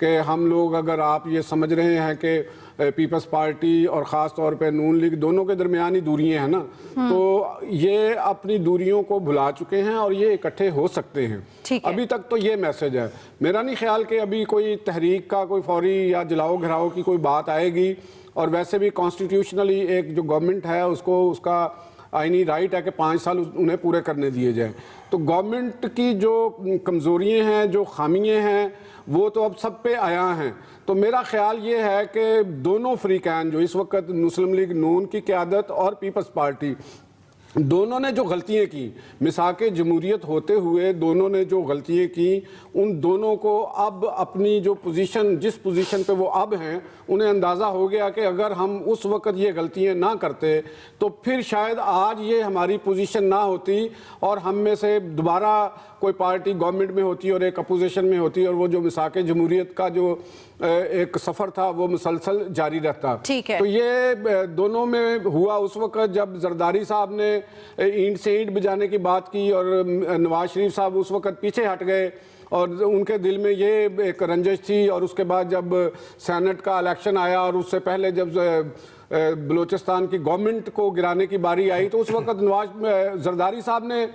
کہ ہم لوگ اگر آپ یہ سمجھ رہے ہیں کہ پیپلز پارٹی اور خاص طور پہ نون لیگ دونوں کے درمیانی دوریاں ہیں نا، تو یہ اپنی دوریوں کو بھلا چکے ہیں اور یہ اکٹھے ہو سکتے ہیں. ابھی تک تو یہ میسج ہے. میرا نہیں خیال کہ ابھی کوئی تحریک کا کوئی فوری یا جلاؤ گھراؤ کی کوئی بات آئے گی. اور ویسے بھی کانسٹیٹیوشنلی ایک جو گورنمنٹ ہے اس کو اس کا آئینی رائٹ ہے کہ 5 سال انہیں پورے کرنے دیے جائیں. تو گورنمنٹ کی جو کمزوریاں ہیں، جو خامیاں ہیں، وہ تو اب سب پہ آیا ہیں. تو میرا خیال یہ ہے کہ دونوں فریقین جو اس وقت مسلم لیگ نون کی قیادت اور پیپلز پارٹی، دونوں نے جو غلطیاں کی مساق جمہوریت ہوتے ہوئے، دونوں نے جو غلطیاں کی، ان دونوں کو اب اپنی جو پوزیشن، جس پوزیشن پہ وہ اب ہیں، انہیں اندازہ ہو گیا کہ اگر ہم اس وقت یہ غلطیاں نہ کرتے تو پھر شاید آج یہ ہماری پوزیشن نہ ہوتی اور ہم میں سے دوبارہ کوئی پارٹی گورنمنٹ میں ہوتی اور ایک اپوزیشن میں ہوتی، اور وہ جو مساق جمہوریت کا جو ایک سفر تھا وہ مسلسل جاری رہتا. تو یہ دونوں میں ہوا اس وقت جب زرداری صاحب نے اینٹ سے اینٹ بجانے کی بات کی اور نواز شریف صاحب اس وقت پیچھے ہٹ گئے اور ان کے دل میں یہ ایک رنجش تھی. اور اس کے بعد جب سینٹ کا الیکشن آیا اور اس سے پہلے جب بلوچستان کی گورنمنٹ کو گرانے کی باری آئی تو اس وقت زرداری صاحب نے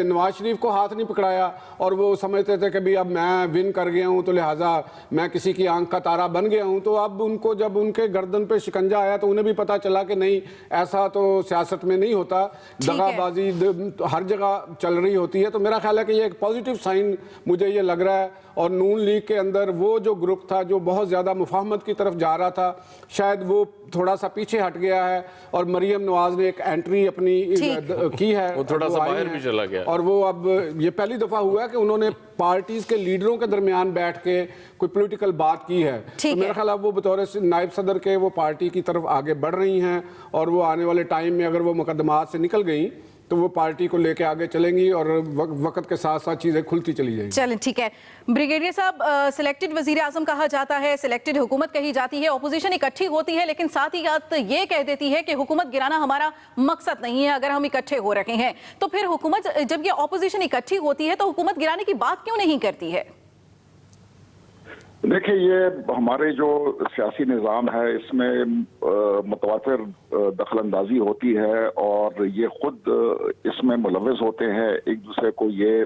نواز شریف کو ہاتھ نہیں پکڑایا اور وہ سمجھتے تھے کہ بھی اب میں ون کر گیا ہوں تو لہٰذا میں کسی کی آنکھ کا تارا بن گیا ہوں. تو اب ان کو جب ان کے گردن پہ شکنجہ آیا تو انہیں بھی پتہ چلا کہ نہیں، ایسا تو سیاست میں نہیں ہوتا، دغا بازی ہر جگہ چل رہی ہوتی ہے. تو میرا خیال ہے کہ یہ ایک پازیٹیو سائن مجھے یہ لگ رہا ہے. اور نون لیگ کے اندر وہ جو گروپ تھا جو بہت زیادہ مفاہمت کی طرف جا رہا تھا، شاید وہ تھوڑا سا پیچھے ہٹ گیا ہے اور مریم نواز نے ایک انٹری اپنی کی ہے، وہ تھوڑا سا باہر بھی چلا گیا. اور وہ اب یہ پہلی دفعہ ہوا ہے کہ انہوں نے پارٹیز کے لیڈروں کے درمیان بیٹھ کے کوئی پولیٹیکل بات کی ہے. تو میرا خیال ہے وہ بطور نائب صدر کے وہ پارٹی کی طرف آگے بڑھ رہی ہیں اور وہ آنے والے ٹائم میں اگر وہ مقدمات سے نکل گئیں تو وہ پارٹی کو لے کے آگے چلیں گی اور وقت کے ساتھ ساتھ چیزیں کھلتی چلی جائیں گی. چلیں ٹھیک ہے. بریگیڈیئر صاحب، سلیکٹڈ وزیر اعظم کہا جاتا ہے، سلیکٹڈ حکومت کہی جاتی ہے، اپوزیشن اکٹھی ہوتی ہے لیکن ساتھ ہی ساتھ یہ کہہ دیتی ہے کہ حکومت گرانا ہمارا مقصد نہیں ہے اگر ہم اکٹھے ہو رہے ہیں. تو پھر حکومت، جب یہ اپوزیشن اکٹھی ہوتی ہے تو حکومت گرانے کی بات کیوں نہیں کرتی ہے؟ دیکھیں، یہ ہمارے جو سیاسی نظام ہے اس میں متواتر دخل اندازی ہوتی ہے اور یہ خود اس میں ملوث ہوتے ہیں، ایک دوسرے کو یہ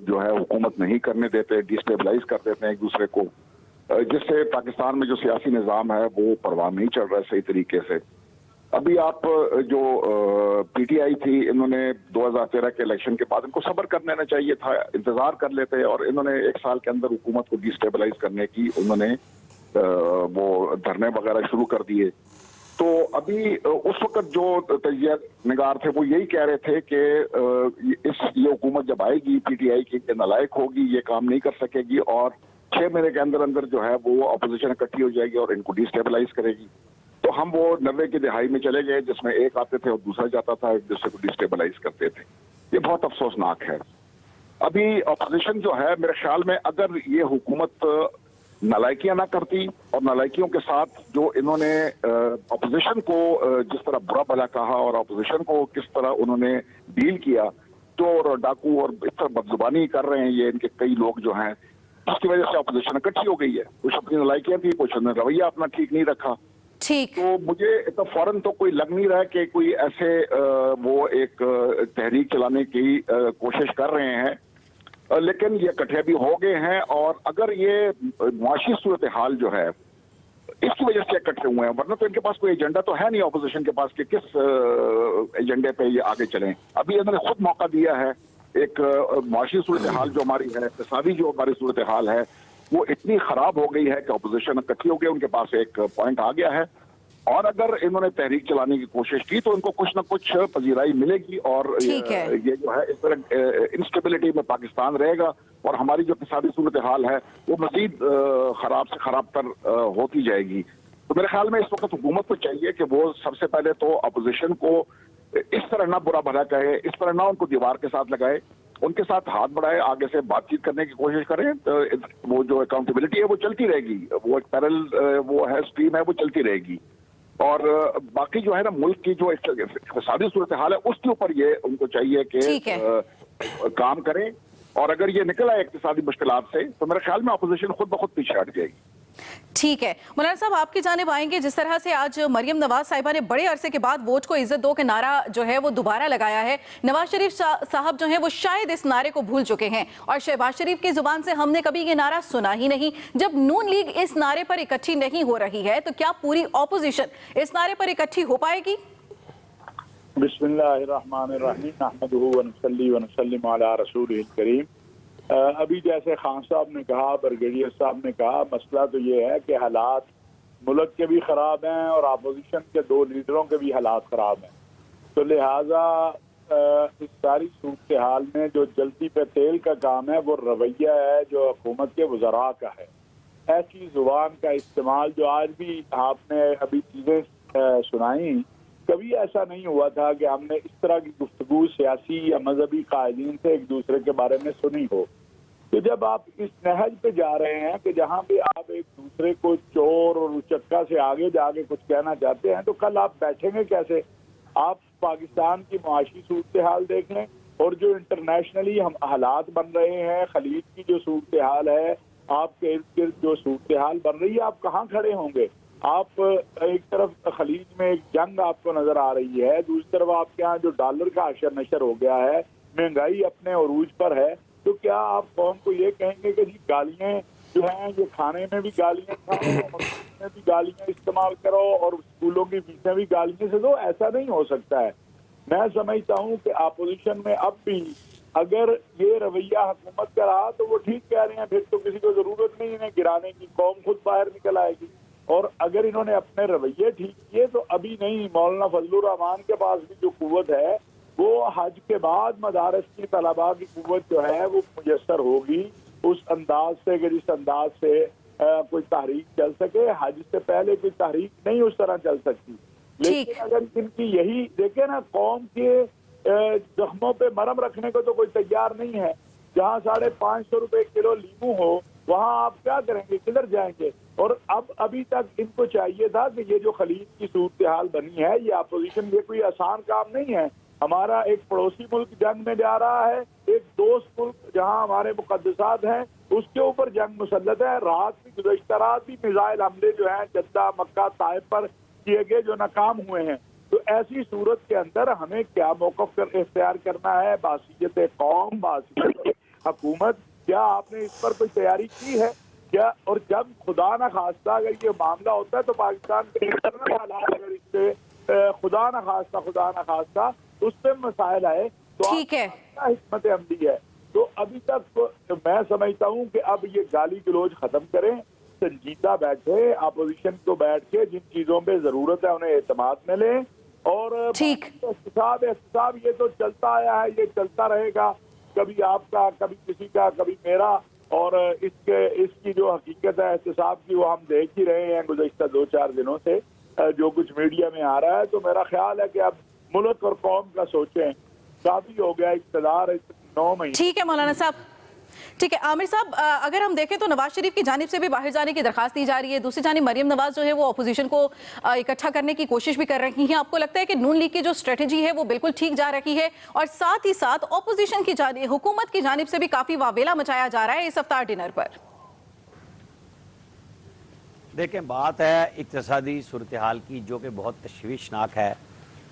جو ہے حکومت نہیں کرنے دیتے، ڈیسٹیبلائز کر دیتے ہیں ایک دوسرے کو، جس سے پاکستان میں جو سیاسی نظام ہے وہ پروان نہیں چل رہا ہے صحیح طریقے سے. ابھی آپ جو پی ٹی آئی تھی، انہوں نے 2013 کے الیکشن کے بعد ان کو صبر کر لینا چاہیے تھا، انتظار کر لیتے، اور انہوں نے 1 سال کے اندر حکومت کو ڈیسٹیبلائز کرنے کی انہوں نے وہ دھرنے وغیرہ شروع کر دیے. تو ابھی اس وقت جو تجزیہ نگار تھے وہ یہی کہہ رہے تھے کہ یہ حکومت جب آئے گی پی ٹی آئی کی، نالائق ہوگی، یہ کام نہیں کر سکے گی اور 6 مہینے کے اندر اندر جو ہے وہ اپوزیشن اکٹھی ہو جائے گی اور ان کو ڈیسٹیبلائز کرے گی. تو ہم وہ 90 کی دہائی میں چلے گئے جس میں ایک آتے تھے اور دوسرا جاتا تھا، ایک دوسرے کو ڈیسٹیبلائز کرتے تھے. یہ بہت افسوسناک ہے. ابھی اپوزیشن جو ہے میرے خیال میں اگر یہ حکومت نالائکیاں نہ کرتی اور نالائکیوں کے ساتھ جو انہوں نے اپوزیشن کو جس طرح برا بھلا کہا اور اپوزیشن کو کس طرح انہوں نے ڈیل کیا، چور اور ڈاکو اور اس طرح بدزبانی کر رہے ہیں یہ ان کے کئی لوگ جو ہیں، اس کی وجہ سے اپوزیشن اکٹھی ہو گئی ہے. کچھ اپنی نالائکیاں تھی، کچھ نے رویہ اپنا ٹھیک نہیں رکھا. تو مجھے تو فوراً تو کوئی لگ نہیں رہا کہ کوئی ایسے وہ ایک تحریک چلانے کی کوشش کر رہے ہیں، لیکن یہ اکٹھے بھی ہو گئے ہیں. اور اگر یہ معاشی صورتحال جو ہے اس کی وجہ سے اکٹھے ہوئے ہیں، ورنہ تو ان کے پاس کوئی ایجنڈا تو ہے نہیں اپوزیشن کے پاس کہ کس ایجنڈے پہ یہ آگے چلیں. ابھی انہوں نے خود موقع دیا ہے. ایک معاشی صورتحال جو ہماری ہے، اقتصادی جو ہماری صورتحال ہے، وہ اتنی خراب ہو گئی ہے کہ اپوزیشن اکٹھی ہو گئی، ان کے پاس ایک پوائنٹ آ گیا ہے. اور اگر انہوں نے تحریک چلانے کی کوشش کی تو ان کو کچھ نہ کچھ پذیرائی ملے گی اور یہ جو ہے اس طرح انسٹیبلٹی میں پاکستان رہے گا اور ہماری جو اقتصادی صورتحال ہے وہ مزید خراب سے خراب تر ہوتی جائے گی. تو میرے خیال میں اس وقت حکومت کو چاہیے کہ وہ سب سے پہلے تو اپوزیشن کو اس طرح نہ برا بھلا کہے، اس طرح نہ ان کو دیوار کے ساتھ لگائے، ان کے ساتھ ہاتھ بڑھائے، آگے سے بات چیت کرنے کی کوشش کریں. وہ جو اکاؤنٹیبلٹی ہے وہ چلتی رہے گی، وہ ایک پیرل وہ ہے اسٹریم ہے وہ چلتی رہے گی. اور باقی جو ہے نا ملک کی جو اقتصادی صورتحال ہے اس کے اوپر یہ ان کو چاہیے کہ کام کریں اور اگر یہ نکلا ہے اقتصادی مشکلات سے تو میرے خیال میں اپوزیشن خود بخود پیچھے ہٹ جائے گی. ٹھیک ہے مولانا صاحب آپ کی جانب آئیں گے. جس طرح سے آج مریم نواز صاحبہ نے بڑے عرصے کے بعد ووٹ کو عزت دو کے نعرہ جو ہے وہ دوبارہ لگایا ہے, نواز شریف صاحب جو ہیں وہ شاید اس نعرے کو بھول چکے ہیں, اور شہباز شریف کی زبان سے ہم نے کبھی یہ نعرہ سنا ہی نہیں. جب نون لیگ اس نعرے پر اکٹھی نہیں ہو رہی ہے تو کیا پوری اپوزیشن اس نعرے پر اکٹھی ہو پائے گی؟ بسم اللہ الرحمن الرحیم نحمدہ ونصلی ونسلم علی رسولہ الکریم. ابھی جیسے خان صاحب نے کہا, بریگیڈیئر صاحب نے کہا, مسئلہ تو یہ ہے کہ حالات ملک کے بھی خراب ہیں اور اپوزیشن کے دو لیڈروں کے بھی حالات خراب ہیں. تو لہٰذا اس ساری صورتحال میں جو جلدی پہ تیل کا کام ہے وہ رویہ ہے جو حکومت کے وزراء کا ہے. ایسی زبان کا استعمال جو آج بھی آپ نے ابھی چیزیں سنائیں, کبھی ایسا نہیں ہوا تھا کہ ہم نے اس طرح کی گفتگو سیاسی یا مذہبی قائدین سے ایک دوسرے کے بارے میں سنی ہو. تو جب آپ اس نہج پہ جا رہے ہیں کہ جہاں پہ آپ ایک دوسرے کو چور اور اچکا سے آگے جا کے کچھ کہنا چاہتے ہیں, تو کل آپ بیٹھیں گے کیسے؟ آپ پاکستان کی معاشی صورتحال دیکھ لیں, اور جو انٹرنیشنلی ہم حالات بن رہے ہیں, خلیج کی جو صورتحال ہے, آپ کے ارد گرد جو صورتحال بن رہی ہے, آپ کہاں کھڑے ہوں گے؟ آپ ایک طرف خلیج میں ایک جنگ آپ کو نظر آ رہی ہے, دوسری طرف آپ کے یہاں جو ڈالر کا اشر نشر ہو گیا ہے, مہنگائی اپنے عروج پر ہے. تو کیا آپ قوم کو یہ کہیں گے کہ جی گالیاں جو ہیں یہ کھانے میں بھی گالیاں کھاؤ, میں بھی گالیاں استعمال کرو, اور اسکولوں کی فیسیں بھی گالیاں سے دو؟ ایسا نہیں ہو سکتا ہے. میں سمجھتا ہوں کہ اپوزیشن میں اب بھی اگر یہ رویہ حکومت کا رہا تو وہ ٹھیک کہہ رہے ہیں, پھر تو کسی کو ضرورت نہیں انہیں گرانے کی, قوم خود باہر نکل آئے گی. اور اگر انہوں نے اپنے رویے ٹھیک کیے تو ابھی نہیں, مولانا فضل الرحمان کے پاس بھی جو قوت ہے وہ حج کے بعد مدارس کی طلباء کی قوت جو ہے وہ میسر ہوگی اس انداز سے کہ جس انداز سے کوئی تحریک چل سکے. حج سے پہلے کوئی تحریک نہیں اس طرح چل سکتی. لیکن اگر ان کی یہی دیکھیں نا, قوم کے زخموں پہ مرہم رکھنے کو تو کوئی تیار نہیں ہے. جہاں 550 روپے کلو لیمو ہو وہاں آپ کیا کریں گے, کدھر جائیں گے؟ اور ابھی تک ان کو چاہیے تھا کہ یہ جو خلیج کی صورتحال بنی ہے, یہ اپوزیشن, یہ کوئی آسان کام نہیں ہے. ہمارا ایک پڑوسی ملک جنگ میں جا رہا ہے, ایک دوست ملک جہاں ہمارے مقدسات ہیں اس کے اوپر جنگ مسلط ہے. رات بھی, گزشتہ رات بھی میزائل حملے جو ہیں جدہ, مکہ, طائف پر کیے گئے جو ناکام ہوئے ہیں. تو ایسی صورت کے اندر ہمیں کیا موقف اختیار کرنا ہے؟ بحیثیت قوم, بحیثیت حکومت, کیا آپ نے اس پر کوئی تیاری کی ہے کیا؟ اور جب خدا نہ خواستہ اگر یہ معاملہ ہوتا ہے تو پاکستان کے انٹرنل حالات اگر اس سے خدا نہ خواستہ اس پہ مسائل آئے تو حکمت عملی ہے. تو ابھی تک میں سمجھتا ہوں کہ اب یہ گالی گلوچ ختم کریں, سنجیدہ بیٹھے, اپوزیشن کو بیٹھ کے جن چیزوں پہ ضرورت ہے انہیں اعتماد میں لیں, اور احتساب یہ تو چلتا آیا ہے, یہ چلتا رہے گا, کبھی آپ کا, کبھی کسی کا, کبھی میرا. اور اس کی جو حقیقت ہے احتساب کی وہ ہم دیکھ ہی رہے ہیں گزشتہ 2-4 دنوں سے جو کچھ میڈیا میں آ رہا ہے. تو میرا خیال ہے کہ اب ملک اور قوم کا سوچیں, کافی ہو گیا اقتدار 9 مہینے. ٹھیک ہے مولانا صاحب, ٹھیک ہے. عامر صاحب, اگر ہم دیکھیں تو نواز شریف کی جانب سے بھی باہر جانے کی درخواست دی جا رہی ہے, دوسری جانب مریم نواز جو ہے وہ اپوزیشن کو اکٹھا کرنے کی کوشش بھی کر رہی ہیں. آپ کو لگتا ہے کہ نون لیگ کی جو اسٹریٹجی ہے وہ بالکل ٹھیک جا رہی ہے, اور ساتھ ہی ساتھ اپوزیشن کی جانب, حکومت کی جانب سے بھی کافی واویلا مچایا جا رہا ہے اس افطار ڈنر پر؟ دیکھیں, بات ہے اقتصادی صورتحال کی جو کہ بہت تشویشناک ہے.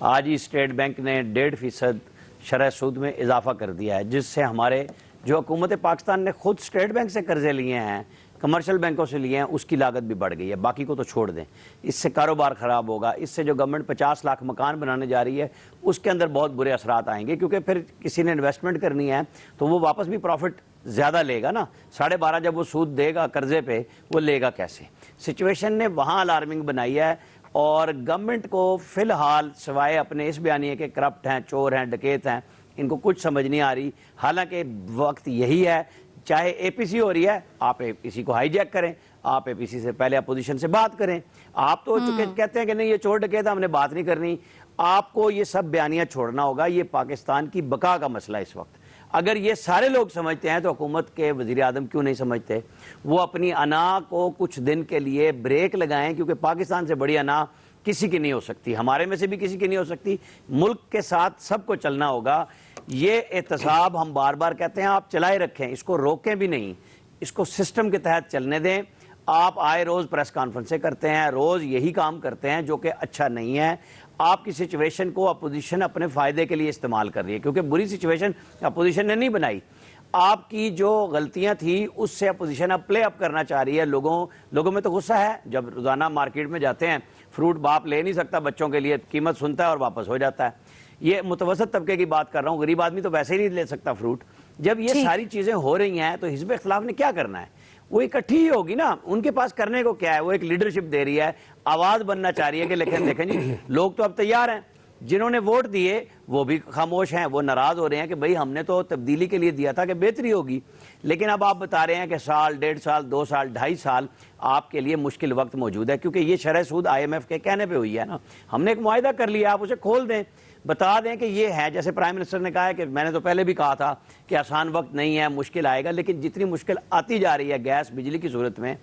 آج ہی اسٹیٹ بینک نے 1.5% شرح سود میں اضافہ کر دیا ہے, جس سے ہمارے جو حکومت پاکستان نے خود اسٹیٹ بینک سے قرضے لیے ہیں, کمرشل بینکوں سے لیے ہیں, اس کی لاگت بھی بڑھ گئی ہے. باقی کو تو چھوڑ دیں, اس سے کاروبار خراب ہوگا. اس سے جو گورنمنٹ 50 لاکھ مکان بنانے جا رہی ہے اس کے اندر بہت برے اثرات آئیں گے, کیونکہ پھر کسی نے انویسٹمنٹ کرنی ہے تو وہ واپس بھی پروفٹ زیادہ لے گا نا. 12.5 جب وہ سود دے گا قرضے پہ, وہ لے گا کیسے؟ سچویشن نے وہاں الارمنگ بنائی ہے, اور گورنمنٹ کو فی الحال سوائے اپنے اس بیانیے کہ کرپٹ ہیں, چور ہیں, ڈکیت ہیں, ان کو کچھ سمجھ نہیں آ رہی. حالانکہ وقت یہی ہے, چاہے اے پی سی ہو رہی ہے, آپ اے پی سی کو ہائی جیک کریں, آپ اے پی سی سے پہلے اپوزیشن سے بات کریں. آپ تو کہتے ہیں کہ نہیں یہ چور ڈکیت ہے, ہم نے بات نہیں کرنی. آپ کو یہ سب بیانیاں چھوڑنا ہوگا. یہ پاکستان کی بقا کا مسئلہ اس وقت. اگر یہ سارے لوگ سمجھتے ہیں تو حکومت کے وزیر اعظم کیوں نہیں سمجھتے؟ وہ اپنی انا کو کچھ دن کے لیے بریک لگائیں, کیونکہ پاکستان سے بڑی انا کسی کی نہیں ہو سکتی، ہمارے میں سے بھی کسی کی نہیں ہو سکتی، ملک کے ساتھ سب کو چلنا ہوگا۔ یہ احتساب ہم بار بار کہتے ہیں آپ چلائے رکھیں، اس کو روکیں بھی نہیں، اس کو سسٹم کے تحت چلنے دیں۔ آپ آئے روز پریس کانفرنسیں کرتے ہیں، روز یہی کام کرتے ہیں جو کہ اچھا نہیں ہے۔ آپ کی سچویشن کو اپوزیشن اپنے فائدے کے لیے استعمال کر رہی ہے، کیونکہ بری سچویشن اپوزیشن نے نہیں بنائی، آپ کی جو غلطیاں تھیں اس سے اپوزیشن اب پلے اپ کرنا چاہ رہی ہے۔ لوگوں میں تو غصہ ہے، جب روزانہ مارکیٹ میں جاتے ہیں فروٹ باپ لے نہیں سکتا بچوں کے لیے، قیمت سنتا ہے اور واپس ہو جاتا ہے۔ یہ متوسط طبقے کی بات کر رہا ہوں، غریب آدمی تو ویسے ہی نہیں لے سکتا فروٹ۔ جب یہ ساری چیزیں ہو رہی ہیں تو حزب اختلاف نے کیا کرنا ہے؟ وہ اکٹھی ہی ہوگی نا، ان کے پاس کرنے کو کیا ہے؟ وہ ایک لیڈرشپ دے رہی ہے، آواز بننا چاہ رہی ہے کہ لیکن دیکھیں جی لوگ تو اب تیار ہیں، جنہوں نے ووٹ دیے وہ بھی خاموش ہیں، وہ ناراض ہو رہے ہیں کہ بھئی ہم نے تو تبدیلی کے لیے دیا تھا کہ بہتری ہوگی، لیکن اب آپ بتا رہے ہیں کہ سال، 1.5 سال، 2 سال، 2.5 سال آپ کے لیے مشکل وقت موجود ہے، کیونکہ یہ شرح سود IMF کے کہنے پہ ہوئی ہے نا۔ ہم نے ایک معاہدہ کر لیا، آپ اسے کھول دیں، بتا دیں کہ یہ ہے، جیسے پرائم منسٹر نے کہا ہے کہ میں نے تو پہلے بھی کہا تھا کہ آسان وقت نہیں ہے، مشکل آئے گا، لیکن جتنی مشکل آتی جا رہی ہے گیس بجلی کی صورت میں،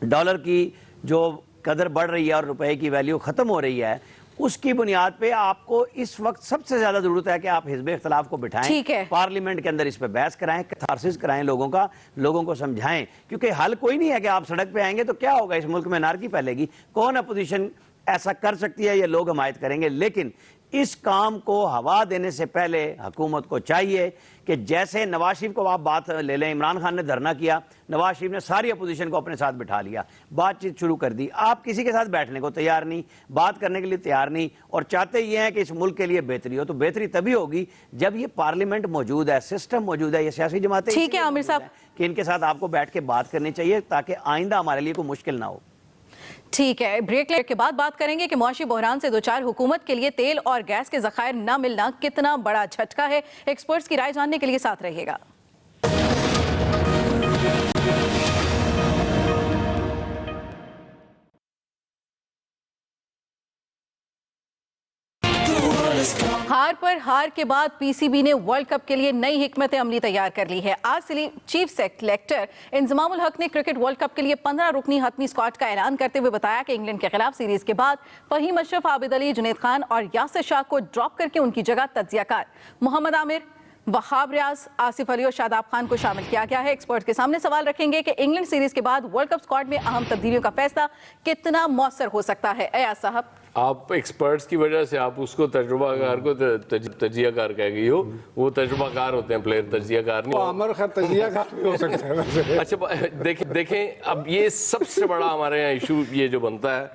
ڈالر کی جو قدر بڑھ رہی ہے اور روپے کی ویلیو ختم ہو رہی ہے، اس کی بنیاد پہ آپ کو اس وقت سب سے زیادہ ضرورت ہے کہ آپ حزب اختلاف کو بٹھائیں، پارلیمنٹ کے اندر اس پہ بحث کرائیں، کتھارسس کرائیں لوگوں کو سمجھائیں، کیونکہ حل کوئی نہیں ہے کہ آپ سڑک پہ آئیں گے تو کیا ہوگا، اس ملک میں انارکی پھیلے گی۔ کون اپوزیشن ایسا کر سکتی ہے؟ یہ لوگ حمایت کریں گے، لیکن اس کام کو ہوا دینے سے پہلے حکومت کو چاہیے کہ جیسے نواز شریف کو آپ بات لے لیں، عمران خان نے دھرنا کیا، نواز شریف نے ساری اپوزیشن کو اپنے ساتھ بٹھا لیا، بات چیت شروع کر دی، آپ کسی کے ساتھ بیٹھنے کو تیار نہیں، بات کرنے کے لیے تیار نہیں، اور چاہتے یہ ہیں کہ اس ملک کے لیے بہتری ہو، تو بہتری تبھی ہوگی جب یہ پارلیمنٹ موجود ہے، سسٹم موجود ہے، یہ سیاسی جماعتیں ٹھیک ہے عامر صاحب کہ ان کے ساتھ آپ کو بیٹھ کے بات کرنی چاہیے تاکہ آئندہ ہمارے لیے کوئی مشکل نہ ہو۔ ٹھیک ہے، بریک کے بعد بات کریں گے کہ معاشی بحران سے دوچار حکومت کے لیے تیل اور گیس کے ذخائر نہ ملنا کتنا بڑا جھٹکا ہے۔ ایکسپرٹس کی رائے جاننے کے لیے ساتھ رہیے گا۔ ہار پر ہار کے بعد پی سی بی نے ورلڈ کپ کے لیے نئی حکمت عملی تیار کر لی ہے۔ آج چیف سلیکٹر انضمام الحق نے کرکٹ ورلڈ کپ کے لیے 15 رکنی حتمی اسکواڈ کا اعلان کرتے ہوئے بتایا کہ انگلینڈ کے خلاف سیریز کے بعد فہیم اشرف، عابد علی، جنید خان اور یاسر شاہ کو ڈراپ کر کے ان کی جگہ تجزیہ کار محمد عامر، وہاب ریاض، آصف علی اور شاداب خان کو شامل کیا گیا ہے۔ ایکسپرٹ کے سامنے سوال رکھیں گے کہ انگلینڈ سیریز کے بعد ورلڈ کپ اسکواڈ میں اہم تبدیلیوں کا فیصلہ کتنا مؤثر ہو سکتا ہے؟ ایاز صاحب، آپ ایکسپرٹس کی وجہ سے آپ اس کو تجربہ کار کو تجزیہ کار کہہ گئی ہو، وہ تجربہ کار ہوتے ہیں پلیئر، تجزیہ کار نہیں۔ عامر خیر تجزیہ کار بھی ہو سکتا ہے ویسے۔ اچھا دیکھیں اب یہ سب سے بڑا ہمارے یہاں ایشو یہ جو بنتا ہے،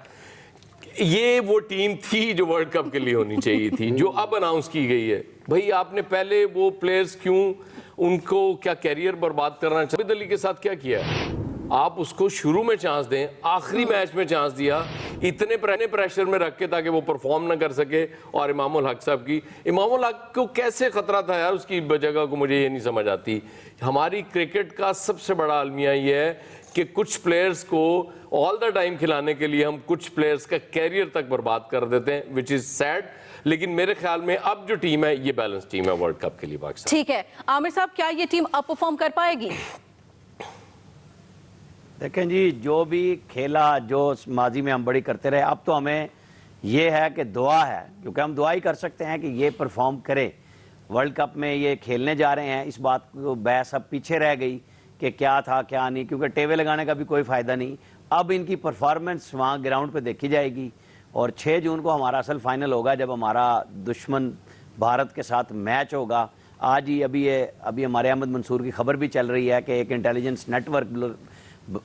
یہ وہ ٹیم تھی جو ورلڈ کپ کے لیے ہونی چاہیے تھی، جو اب اناؤنس کی گئی ہے۔ بھئی آپ نے پہلے وہ پلیئرز کیوں ان کو کیا کیریئر برباد کرنا چاہتے؟ عابد علی کے ساتھ کیا کیا ہے؟ آپ اس کو شروع میں چانس دیں، آخری میچ میں چانس دیا، اتنے پریشر میں رکھ کے تاکہ وہ پرفارم نہ کر سکے۔ اور امام الحق صاحب کی، امام الحق کو کیسے خطرہ تھا یار اس کی جگہ کو، مجھے یہ نہیں سمجھ آتی۔ ہماری کرکٹ کا سب سے بڑا المیہ یہ ہے کہ کچھ پلیئرز کو آل دا ٹائم کھلانے کے لیے ہم کچھ پلیئرز کا کیریئر تک برباد کر دیتے ہیں، وچ از سیڈ۔ لیکن میرے خیال میں اب جو ٹیم ہے یہ بیلنس ٹیم ہے ورلڈ کپ کے لیے پاکستان۔ ٹھیک ہے عامر صاحب، کیا یہ ٹیم اب پرفارم کر پائے گی؟ دیکھیں جی، جو بھی کھیلا جو ماضی میں ہم بڑی کرتے رہے، اب تو ہمیں یہ ہے کہ دعا ہے، کیونکہ ہم دعا ہی کر سکتے ہیں کہ یہ پرفارم کرے۔ ورلڈ کپ میں یہ کھیلنے جا رہے ہیں، اس بات کو بحث اب پیچھے رہ گئی کہ کیا تھا کیا نہیں، کیونکہ ٹیوے لگانے کا بھی کوئی فائدہ نہیں۔ اب ان کی پرفارمنس وہاں گراؤنڈ پہ دیکھی جائے گی، اور 6 جون کو ہمارا اصل فائنل ہوگا جب ہمارا دشمن بھارت کے ساتھ میچ ہوگا۔ آج ہی ابھی ہمارے احمد منصور کی خبر بھی چل رہی ہے کہ ایک intelligence network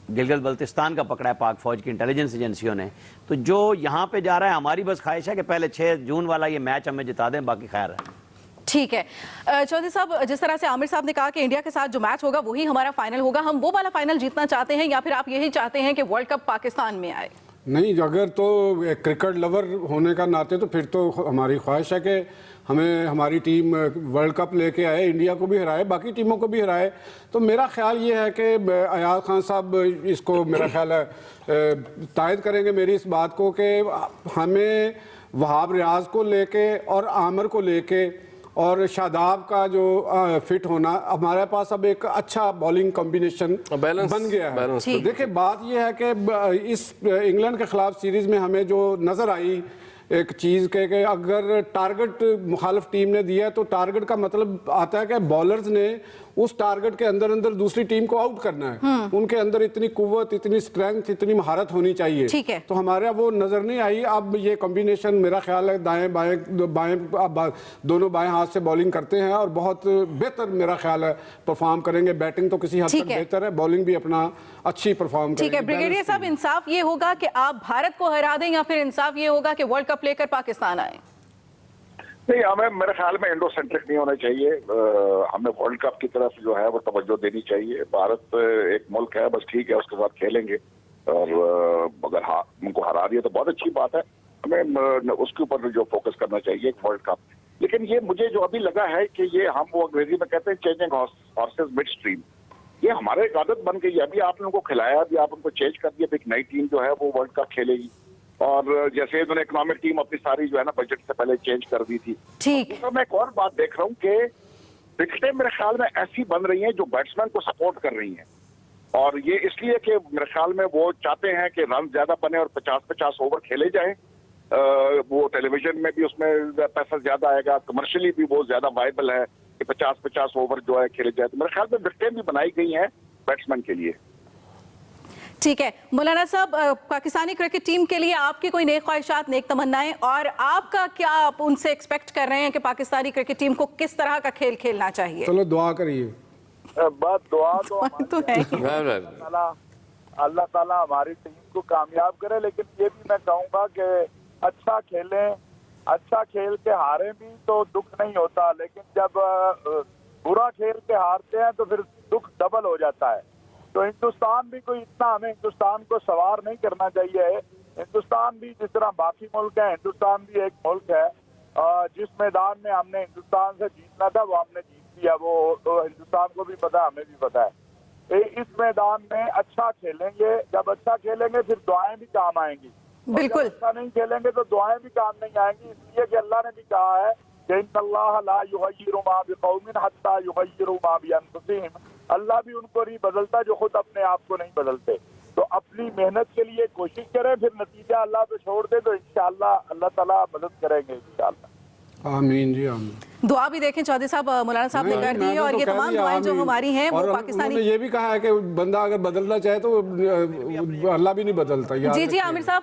Gilgit Baltistan کا پکڑا ہے پاک فوج کی انٹیلیجنس ایجنسیوں نے۔ تو جو یہاں پہ جا رہا ہے، ہماری بس خواہش ہے کہ پہلے 6 جون والا یہ میچ ہمیں جتا دیں، باقی خیر ہے۔ ٹھیک ہے چودھری صاحب، جس طرح سے عامر صاحب نے کہا کہ انڈیا کے ساتھ جو میچ ہوگا وہی ہمارا فائنل ہوگا، ہم وہ والا فائنل جیتنا چاہتے ہیں یا پھر آپ یہی چاہتے ہیں کہ ورلڈ کپ پاکستان میں آئے؟ نہیں، اگر تو کرکٹ لور ہونے کا ناطے تو پھر تو ہماری خواہش ہے کہ ہمیں ہماری ٹیم ورلڈ کپ لے کے آئے، انڈیا کو بھی ہرائے، باقی ٹیموں کو بھی ہرائے۔ تو میرا خیال یہ ہے کہ ایاز خان صاحب اس کو میرا خیال ہے تائید کریں گے میری اس بات کو کہ ہمیں وہاب ریاض کو لے کے اور عامر کو لے کے اور شاداب کا جو فٹ ہونا، ہمارے پاس اب ایک اچھا بالنگ کمبینیشن بن گیا ہے. دیکھیں بات یہ ہے کہ اس انگلینڈ کے خلاف سیریز میں ہمیں جو نظر آئی ایک چیز کہ اگر ٹارگٹ مخالف ٹیم نے دیا ہے تو ٹارگٹ کا مطلب آتا ہے کہ بالرز نے اس ٹارگٹ کے اندر دوسری ٹیم کو آؤٹ کرنا ہے. ان کے اندر اتنی قوت، اتنی سٹرینگتھ، اتنی مہارت ہونی چاہیے. تو ہمارا وہ نظر نہیں آئی. اب یہ کمبینیشن میرا خیال ہے دائیں بائیں دونوں بائیں ہاتھ سے بالنگ کرتے ہیں اور بہت بہتر میرا خیال ہے پرفارم کریں گے. بیٹنگ تو کسی حد تک بہتر ہے، بالنگ بھی اپنا اچھی پرفارم کریں گے. ٹھیک ہے بریگیڈیئر صاحب، انصاف یہ ہوگا کہ آپ بھارت کو ہرا دیں یا پھر انصاف یہ ہوگا کہ ورلڈ کپ لے کر پاکستان آئیں؟ نہیں، ہمیں میرے خیال میں انڈو سینٹرک نہیں ہونا چاہیے. ہمیں ورلڈ کپ کی طرف جو ہے وہ توجہ دینی چاہیے. بھارت ایک ملک ہے، بس ٹھیک ہے اس کے ساتھ کھیلیں گے اور اگر ان کو ہرا دیا تو بہت اچھی بات ہے. ہمیں اس کے اوپر جو فوکس کرنا چاہیے ورلڈ کپ. لیکن یہ مجھے جو ابھی لگا ہے کہ یہ ہم وہ انگریزی میں کہتے ہیں چینجنگ ہارسز مڈ اسٹریم، یہ ہمارے ایک عادت بن گئی ہے. ابھی آپ نے ان کو کھلایا، ابھی آپ ان کو چینج کر دیا، ابھی ایک نئی ٹیم جو ہے وہ ورلڈ کپ کھیلے گی. اور جیسے انہوں نے اکنامک ٹیم اپنی ساری جو ہے نا بجٹ سے پہلے چینج کر دی تھی. ٹھیک. میں ایک اور بات دیکھ رہا ہوں کہ وکٹیں میرے خیال میں ایسی بن رہی ہیں جو بیٹسمین کو سپورٹ کر رہی ہیں، اور یہ اس لیے کہ میرے خیال میں وہ چاہتے ہیں کہ رن زیادہ بنے اور 50 اوور کھیلے جائیں. وہ ٹیلی ویژن میں بھی اس میں پیسہ زیادہ آئے گا، کمرشلی بھی وہ زیادہ وائبل ہے کہ 50 اوور جو ہے کھیلے جائے. تو میرے خیال میں وکٹیں بھی بنائی گئی ہیں بیٹسمین کے لیے. ٹھیک ہے مولانا صاحب، پاکستانی کرکٹ ٹیم کے لیے آپ کی کوئی نیک خواہشات، نیک تمنائیں، اور آپ کا کیا آپ ان سے ایکسپیکٹ کر رہے ہیں کہ پاکستانی کرکٹ ٹیم کو کس طرح کا کھیل کھیلنا چاہیے؟ چلو دعا کریے. بات دعا تو ہے. اللہ تعالیٰ ہماری ٹیم کو کامیاب کرے. لیکن یہ بھی میں کہوں گا کہ اچھا کھیلیں، اچھا کھیل کے ہارے بھی تو دکھ نہیں ہوتا، لیکن جب برا کھیل کے ہارتے ہیں تو پھر دکھ ڈبل ہو جاتا ہے. تو ہندوستان بھی کوئی اتنا، ہمیں ہندوستان کو سوار نہیں کرنا چاہیے. ہندوستان بھی جس طرح باقی ملک ہیں، ہندوستان بھی ایک ملک ہے. جس میدان میں ہم نے ہندوستان سے جیتنا تھا وہ ہم نے جیت لیا، وہ ہندوستان کو بھی پتا، ہمیں بھی پتا ہے. اس میدان میں اچھا کھیلیں گے. جب اچھا کھیلیں گے پھر دعائیں بھی کام آئیں گی. بالکل. اچھا نہیں کھیلیں گے تو دعائیں بھی کام نہیں آئیں گی، اس لیے کہ اللہ نے بھی کہا ہے کہ ان اللہ لا یغیر ما بقوم حتی یغیروا ما بانفسہم. اللہ بھی ان کو نہیں بدلتا جو خود اپنے آپ کو نہیں بدلتے. تو اپنی محنت کے لیے کوشش کریں، پھر نتیجہ اللہ پہ چھوڑ دیں تو انشاءاللہ اللہ تعالیٰ مدد کریں گے انشاءاللہ. آمین جی آمین. دعا بھی دیکھیں چودھری صاحب، مولانا صاحب نے کر دی ہے، اور یہ تمام دعائیں جو ہماری ہیں وہ پاکستانی. یہ بھی کہا ہے کہ بندہ اگر بدلنا چاہے تو اللہ بھی نہیں بدلتا. جی عامر صاحب.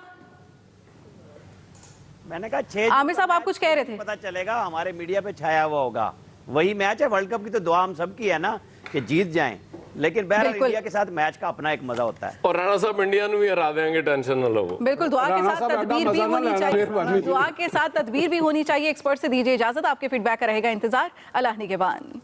میں نے کہا عامر صاحب آپ کچھ کہہ رہے تھے. پتا چلے گا، ہمارے میڈیا پہ چھایا ہوا ہوگا. وہی میچ ہے ورلڈ کپ کی، تو دعا ہم سب کی ہے نا کہ جیت جائیں، لیکن بہرحال انڈیا کے ساتھ میچ کا اپنا ایک مزہ ہوتا ہے. اور رانا صاحب انڈیا نو بھی ہرا دیں گے، ٹینشن نہ لو. بالکل، دعا کے ساتھ تدبیر بھی ہونی چاہیے. دعا کے ساتھ تدبیر بھی ہونی چاہیے. ایکسپرٹ سے دیجیے اجازت، آپ کے فیڈ بیک کا رہے گا انتظار. اللہ نگہبان.